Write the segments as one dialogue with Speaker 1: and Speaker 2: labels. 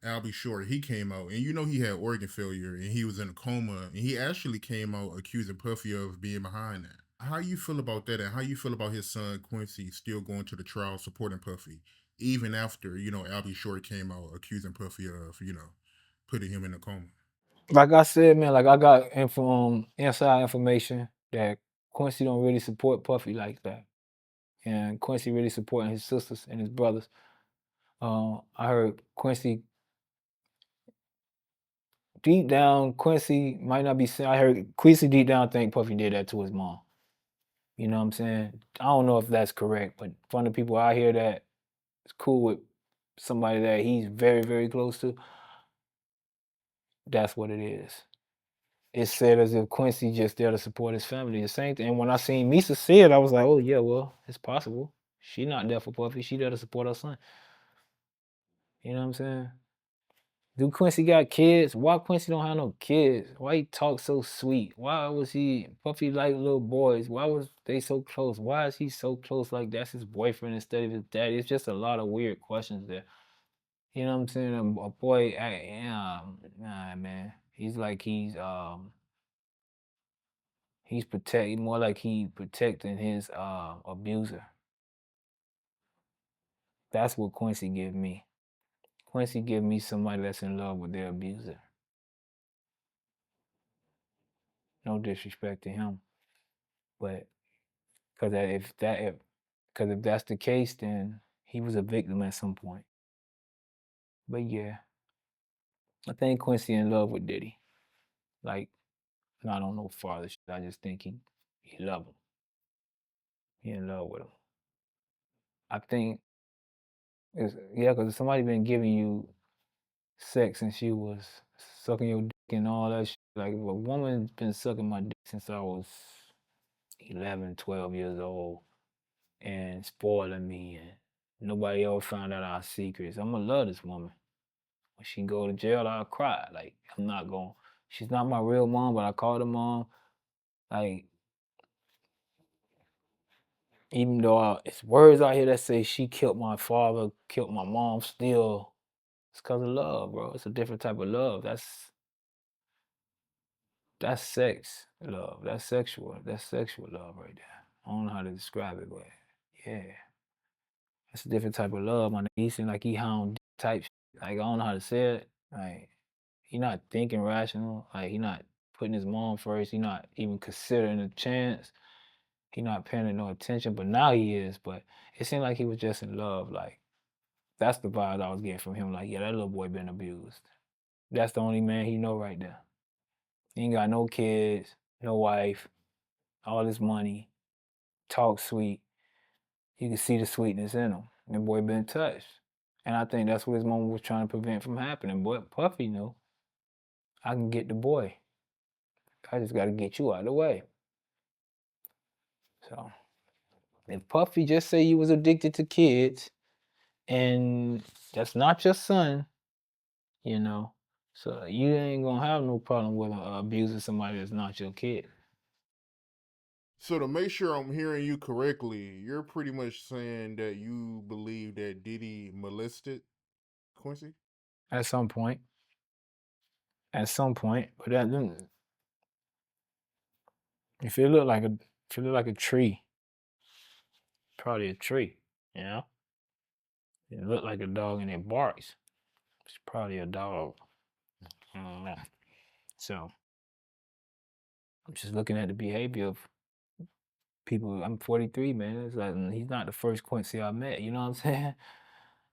Speaker 1: Albie Short, he came out and he had organ failure and he was in a coma and he actually came out accusing Puffy of being behind that. How you feel about that and how you feel about his son Quincy still going to the trial supporting Puffy even after, Albie Short came out accusing Puffy of, putting him in a coma.
Speaker 2: Like I said, man, like I got inside information that Quincy don't really support Puffy like that, and Quincy really supporting his sisters and his brothers. I heard Quincy deep down, Quincy might not be saying. I heard Quincy deep down think Puffy did that to his mom. You know what I'm saying? I don't know if that's correct, but from the people I hear that it's cool with somebody that he's very, very close to, that's what it is. It's said as if Quincy just there to support his family. The same thing. And when I seen Misa say it, I was like, oh yeah, well, it's possible. She not there for Puffy. She there to support her son. You know what I'm saying? Do Quincy got kids? Why Quincy don't have no kids? Why he talk so sweet? Why was he Puffy like little boys? Why was they so close? Why is he so close like that's his boyfriend instead of his daddy? It's just a lot of weird questions there. You know what I'm saying? A boy, nah, man. He's like he's protecting more like he protecting his abuser. That's what Quincy give me. Quincy give me somebody that's in love with their abuser. No disrespect to him, but because if that's the case, then he was a victim at some point. But yeah, I think Quincy in love with Diddy. Like, I don't know father shit. I just think he love him. He in love with him. I think yeah, because somebody been giving you sex since you was sucking your dick and all that shit. Like, if a woman's been sucking my dick since I was 11, 12 years old and spoiling me, and nobody ever found out our secrets, I'm gonna love this woman. When she go to jail, I'll cry. Like, I'm not going. She's not my real mom, but I call her mom. Like, even though it's words out here that say she killed my father, killed my mom, still, it's because of love, bro. It's a different type of love. That's sex love. That's sexual. That's sexual love right there. I don't know how to describe it, but yeah, that's a different type of love. Man, he seem like he hound type. Like, I don't know how to say it. Like, he not thinking rational. Like, he not putting his mom first. He not even considering a chance. He not paying it no attention. But now he is. But it seemed like he was just in love. Like, that's the vibe I was getting from him. Like, yeah, that little boy been abused. That's the only man he know right there. He ain't got no kids, no wife, all this money, talk sweet. You can see the sweetness in him. The boy been touched. And I think that's what his mom was trying to prevent from happening. But Puffy knew, I can get the boy. I just got to get you out of the way. So if Puffy just say you was addicted to kids and that's not your son, you know, so you ain't gonna have no problem with abusing somebody that's not your kid.
Speaker 1: So to make sure I'm hearing you correctly, you're pretty much saying that you believe that Diddy molested Quincy?
Speaker 2: At some point, but that if it look like a tree, probably a tree, you know. It look like a dog and it barks. It's probably a dog. I don't know. So I'm just looking at the behavior of people. I'm 43, man. It's like he's not the first Quincy I met. You know what I'm saying?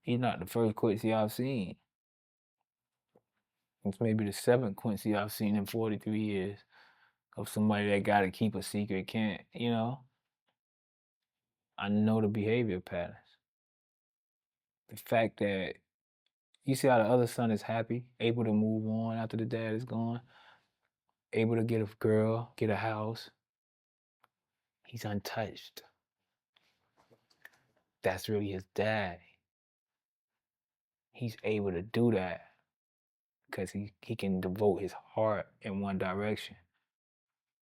Speaker 2: He's not the first Quincy I've seen. It's maybe the seventh Quincy I've seen in 43 years of somebody that got to keep a secret. Can't, you know? I know the behavior patterns. The fact that you see how the other son is happy, able to move on after the dad is gone, able to get a girl, get a house. He's untouched. That's really his dad. He's able to do that because he can devote his heart in one direction.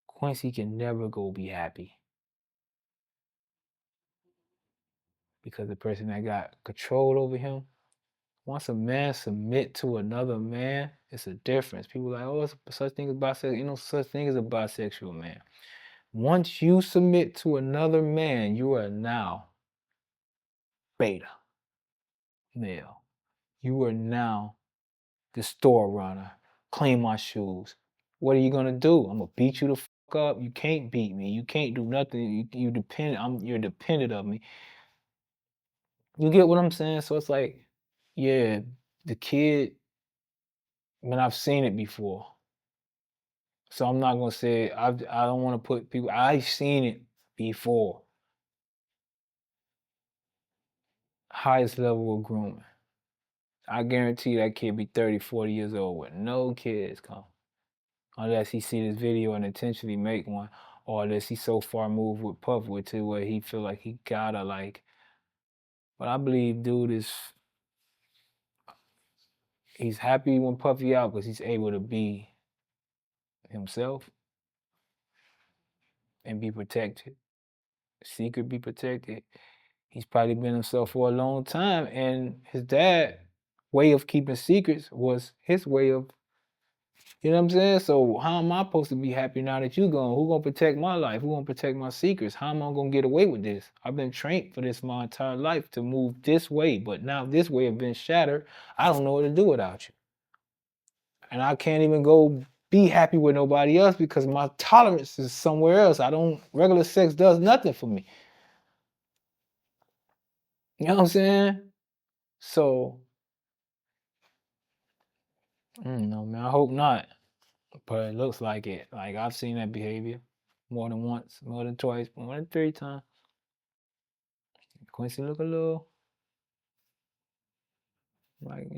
Speaker 2: Quincy can never go be happy because the person that got control over him Once a man submit to another man, it's a difference. People like, oh, it's such thing as bisexual. You know, such thing as a bisexual man. Once you submit to another man, you are now beta male. You are now the store runner. Clean my shoes. What are you gonna do? I'm gonna beat you the fuck up. You can't beat me. You can't do nothing. You depend. You're dependent of me. You get what I'm saying? So it's like, yeah, the kid. I mean, I've seen it before. So I'm not gonna say I don't want to put people. I've seen it before. Highest level of grooming. I guarantee that kid be 30, 40 years old with no kids come. Unless he see this video and intentionally make one, or unless he's so far moved with Puff with to where he feel like he gotta like. But I believe dude is he's happy when Puffy out because he's able to be himself and be protected. Secret be protected. He's probably been himself for a long time, and his dad way of keeping secrets was his way of, you know what I'm saying? So how am I supposed to be happy now that you gone? Who gonna protect my life? Who gonna protect my secrets? How am I gonna get away with this? I've been trained for this my entire life to move this way, but now this way has been shattered. I don't know what to do without you. And I can't even go be happy with nobody else because my tolerance is somewhere else. I don't regular sex does nothing for me. You know what I'm saying? So I don't know, man. I hope not. But it looks like it. Like I've seen that behavior more than once, more than twice, more than 3 times. Quincy look a little like,